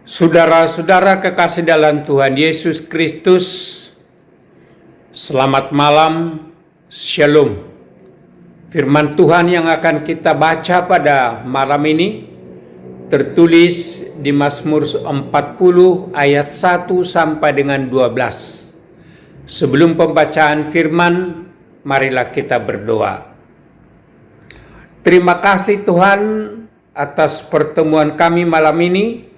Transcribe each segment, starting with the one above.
Saudara-saudara kekasih dalam Tuhan Yesus Kristus, selamat malam, Shalom. Firman Tuhan yang akan kita baca pada malam ini tertulis di Mazmur 40 ayat 1 sampai dengan 12. Sebelum pembacaan firman, marilah kita berdoa. Terima kasih Tuhan atas pertemuan kami malam ini.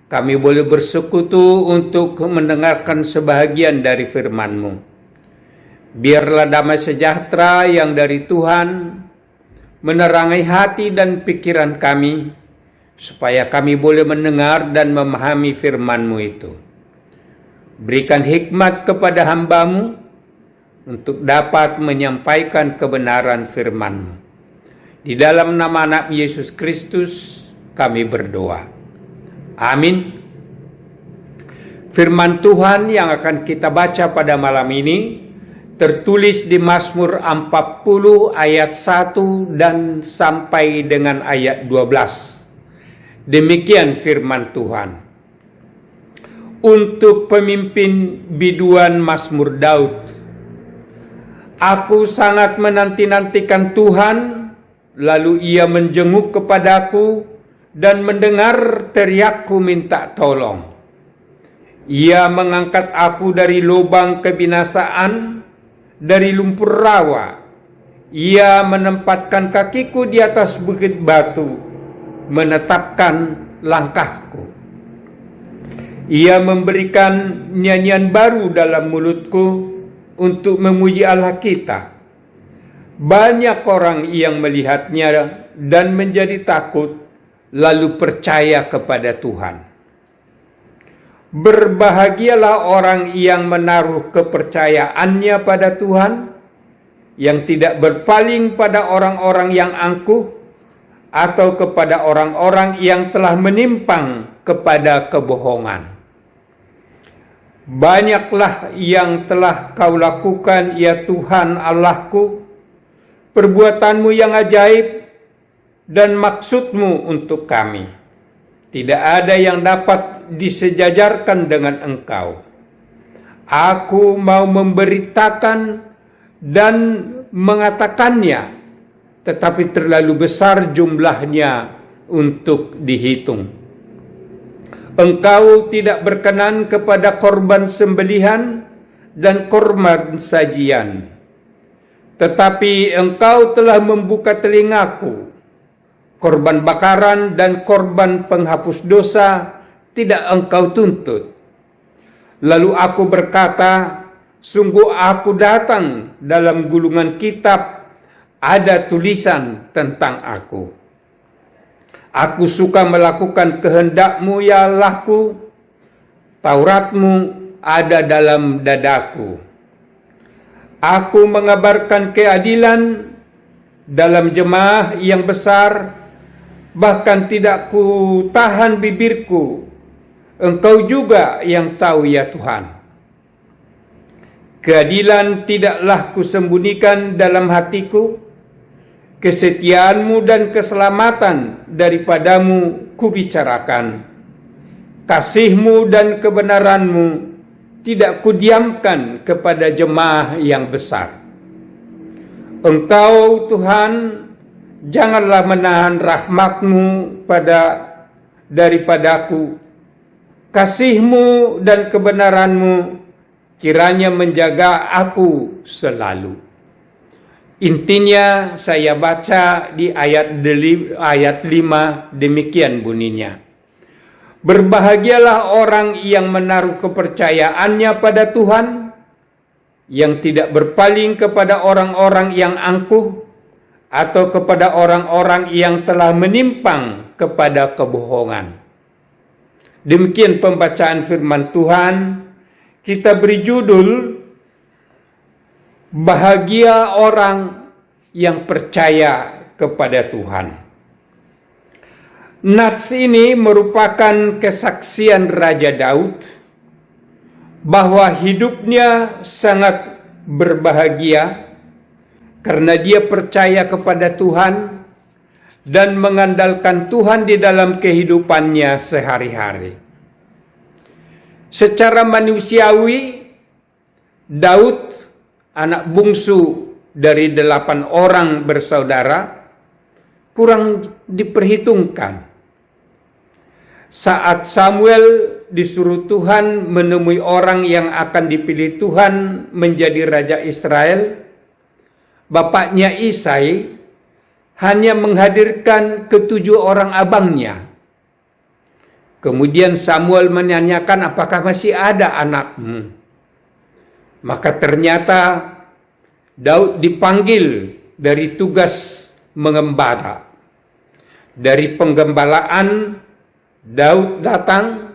Kami boleh bersekutu untuk mendengarkan sebahagian dari firman-Mu. Biarlah damai sejahtera yang dari Tuhan menerangi hati dan pikiran kami, supaya kami boleh mendengar dan memahami firman-Mu itu. Berikan hikmat kepada hamba-Mu untuk dapat menyampaikan kebenaran firman-Mu. Di dalam nama Anak Yesus Kristus kami berdoa. Amin. Firman Tuhan yang akan kita baca pada malam ini tertulis di Mazmur 40 ayat 1 dan sampai dengan ayat 12. Demikian firman Tuhan. Untuk pemimpin biduan Mazmur Daud. Aku sangat menanti-nantikan Tuhan, lalu ia menjenguk kepadaku dan mendengar teriakku minta tolong. Ia mengangkat aku dari lubang kebinasaan, dari lumpur rawa. Ia menempatkan kakiku di atas bukit batu, menetapkan langkahku. Ia memberikan nyanyian baru dalam mulutku untuk memuji Allah kita. Banyak orang yang melihatnya dan menjadi takut, lalu percaya kepada Tuhan. Berbahagialah orang yang menaruh kepercayaannya pada Tuhan, yang tidak berpaling pada orang-orang yang angkuh, atau kepada orang-orang yang telah menyimpang kepada kebohongan. Banyaklah yang telah kau lakukan, ya Tuhan Allahku, perbuatanmu yang ajaib, dan maksudmu untuk kami. Tidak ada yang dapat disejajarkan dengan Engkau. Aku mau memberitakan dan mengatakannya, tetapi terlalu besar jumlahnya untuk dihitung. Engkau tidak berkenan kepada korban sembelihan dan korban sajian, tetapi Engkau telah membuka telingaku. Korban bakaran dan korban penghapus dosa tidak Engkau tuntut. Lalu aku berkata, sungguh aku datang, dalam gulungan kitab ada tulisan tentang aku. Aku suka melakukan kehendak-Mu, ya Allahku. Taurat-Mu ada dalam dadaku. Aku mengabarkan keadilan dalam jemaah yang besar, bahkan tidak ku tahan bibirku. Engkau juga yang tahu, ya Tuhan. Keadilan tidaklah kusembunyikan dalam hatiku. Kesetiaan-Mu dan keselamatan daripadamu kubicarakan. Kasih-Mu dan kebenaran-Mu tidak kudiamkan kepada jemaah yang besar. Engkau, Tuhan, janganlah menahan rahmat-Mu daripadaku. Kasih-Mu dan kebenaran-Mu kiranya menjaga aku selalu. Intinya saya baca di ayat 5, demikian bunyinya. Berbahagialah orang yang menaruh kepercayaannya pada Tuhan, yang tidak berpaling kepada orang-orang yang angkuh, atau kepada orang-orang yang telah menyimpang kepada kebohongan. Demikian pembacaan firman Tuhan. Kita beri judul, bahagia orang yang percaya kepada Tuhan. Nats ini merupakan kesaksian Raja Daud bahwa hidupnya sangat berbahagia karena dia percaya kepada Tuhan dan mengandalkan Tuhan di dalam kehidupannya sehari-hari. Secara manusiawi, Daud, anak bungsu dari 8 orang bersaudara, kurang diperhitungkan. Saat Samuel disuruh Tuhan menemui orang yang akan dipilih Tuhan menjadi raja Israel, bapaknya Isai hanya menghadirkan ke-7 orang abangnya. Kemudian Samuel menanyakan, apakah masih ada anakmu? Maka ternyata Daud dipanggil dari tugas mengembala. Dari penggembalaan, Daud datang,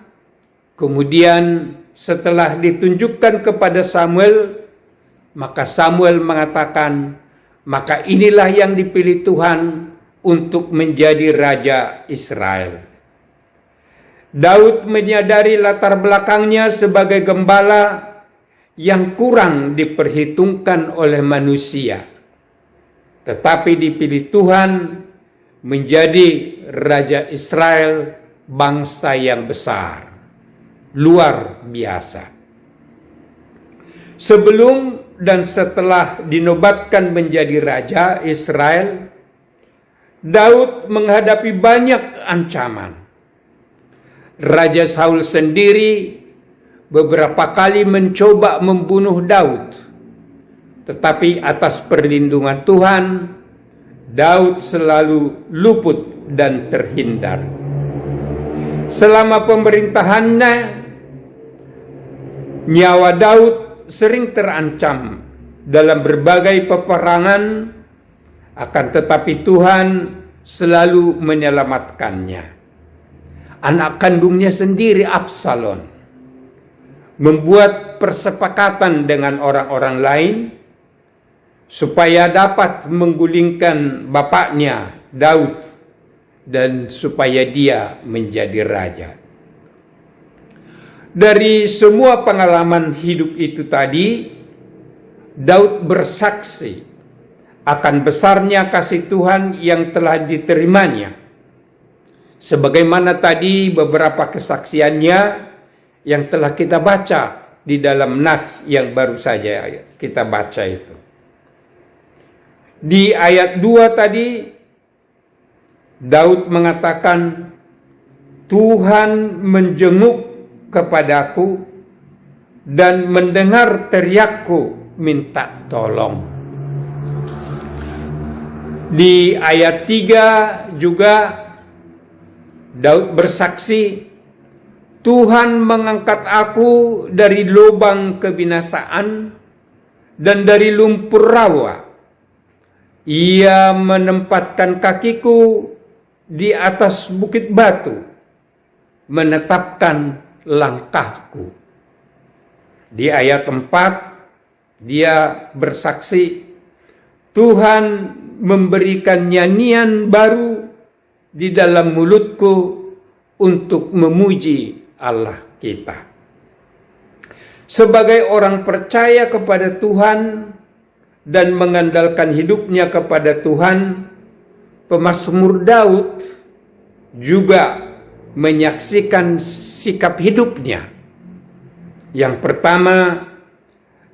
kemudian setelah ditunjukkan kepada Samuel, maka Samuel mengatakan, maka inilah yang dipilih Tuhan untuk menjadi raja Israel. Daud menyadari latar belakangnya sebagai gembala yang kurang diperhitungkan oleh manusia, tetapi dipilih Tuhan menjadi raja Israel, bangsa yang besar, luar biasa. Sebelum dan setelah dinobatkan menjadi raja Israel, Daud menghadapi banyak ancaman. Raja Saul sendiri beberapa kali mencoba membunuh Daud, tetapi atas perlindungan Tuhan, Daud selalu luput dan terhindar. Selama pemerintahannya, nyawa Daud sering terancam dalam berbagai peperangan, akan tetapi Tuhan selalu menyelamatkannya. Anak kandungnya sendiri, Absalom, membuat persepakatan dengan orang-orang lain supaya dapat menggulingkan bapaknya Daud dan supaya dia menjadi raja. Dari semua pengalaman hidup itu tadi, Daud bersaksi akan besarnya kasih Tuhan yang telah diterimanya. Sebagaimana tadi beberapa kesaksiannya yang telah kita baca di dalam nats yang baru saja kita baca itu. Di ayat 2 tadi, Daud mengatakan, Tuhan menjenguk kepadaku dan mendengar teriakku minta tolong. Di ayat 3 juga Daud bersaksi, Tuhan mengangkat aku dari lubang kebinasaan dan dari lumpur rawa. Ia menempatkan kakiku di atas bukit batu, menetapkan langkahku. Di ayat 4, dia bersaksi, Tuhan memberikan nyanyian baru di dalam mulutku untuk memuji Allah kita. Sebagai orang percaya kepada Tuhan dan mengandalkan hidupnya kepada Tuhan, pemazmur Daud juga menyaksikan sikap hidupnya. Yang pertama,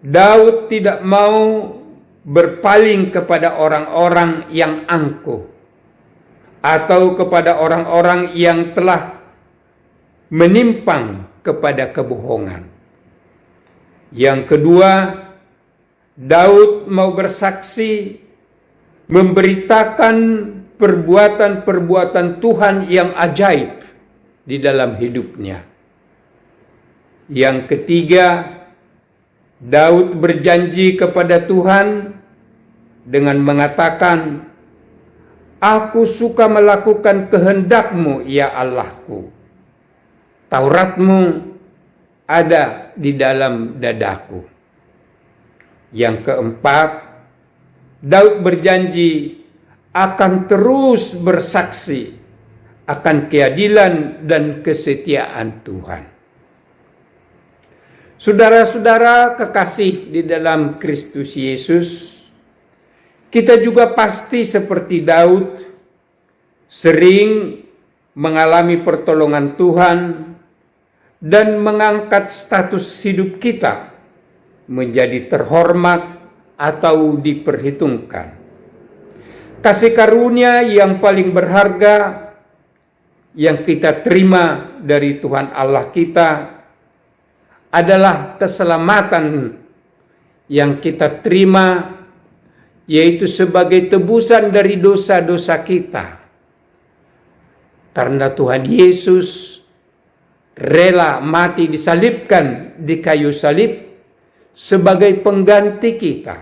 Daud tidak mau berpaling kepada orang-orang yang angkuh atau kepada orang-orang yang telah menyimpang kepada kebohongan. Yang kedua, Daud mau bersaksi memberitakan perbuatan-perbuatan Tuhan yang ajaib di dalam hidupnya. Yang ketiga, Daud berjanji kepada Tuhan dengan mengatakan, Aku suka melakukan kehendak-Mu, ya Allahku. Taurat-Mu ada di dalam dadaku. Yang keempat, Daud berjanji akan terus bersaksi akan keadilan dan kesetiaan Tuhan. Saudara-saudara kekasih di dalam Kristus Yesus, kita juga pasti seperti Daud sering mengalami pertolongan Tuhan dan mengangkat status hidup kita menjadi terhormat atau diperhitungkan. Kasih karunia yang paling berharga yang kita terima dari Tuhan Allah kita adalah keselamatan yang kita terima, yaitu sebagai tebusan dari dosa-dosa kita. Karena Tuhan Yesus rela mati disalibkan di kayu salib sebagai pengganti kita.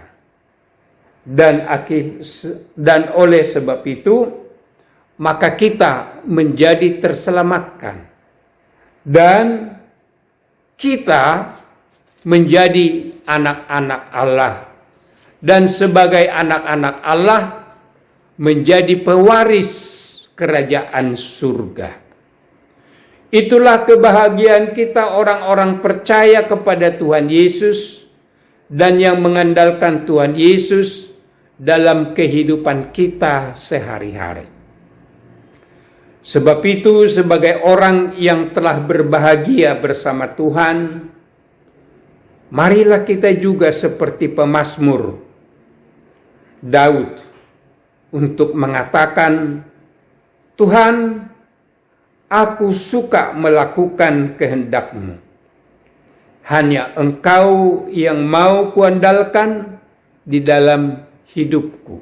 Dan oleh sebab itu, maka kita menjadi terselamatkan. Dan kita menjadi anak-anak Allah. Dan sebagai anak-anak Allah, menjadi pewaris kerajaan surga. Itulah kebahagiaan kita orang-orang percaya kepada Tuhan Yesus dan yang mengandalkan Tuhan Yesus dalam kehidupan kita sehari-hari. Sebab itu, sebagai orang yang telah berbahagia bersama Tuhan, marilah kita juga seperti pemazmur Daud untuk mengatakan, Tuhan, aku suka melakukan kehendak-Mu. Hanya Engkau yang mau kuandalkan di dalam hidupku.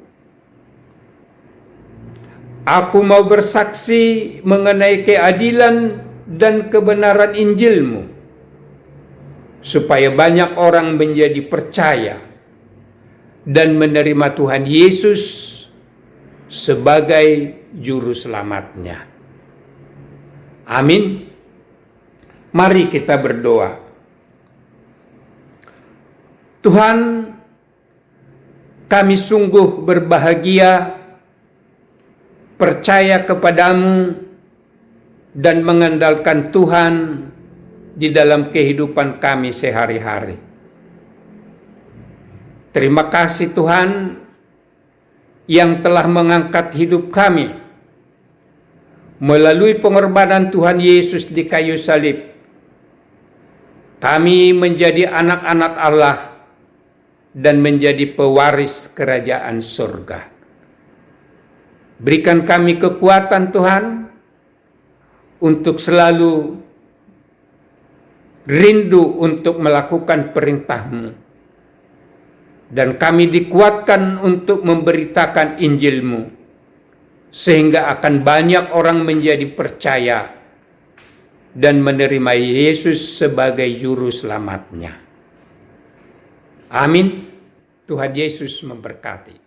Aku mau bersaksi mengenai keadilan dan kebenaran Injil-Mu, supaya banyak orang menjadi percaya dan menerima Tuhan Yesus sebagai juru selamatnya. Amin. Mari kita berdoa. Tuhan, kami sungguh berbahagia, percaya kepadamu, dan mengandalkan Tuhan di dalam kehidupan kami sehari-hari. Terima kasih Tuhan yang telah mengangkat hidup kami melalui pengorbanan Tuhan Yesus di kayu salib. Kami menjadi anak-anak Allah dan menjadi pewaris kerajaan surga. Berikan kami kekuatan Tuhan untuk selalu rindu untuk melakukan perintah-Mu. Dan kami dikuatkan untuk memberitakan Injil-Mu, sehingga akan banyak orang menjadi percaya dan menerima Yesus sebagai juru selamatnya. Amin. Tuhan Yesus memberkati.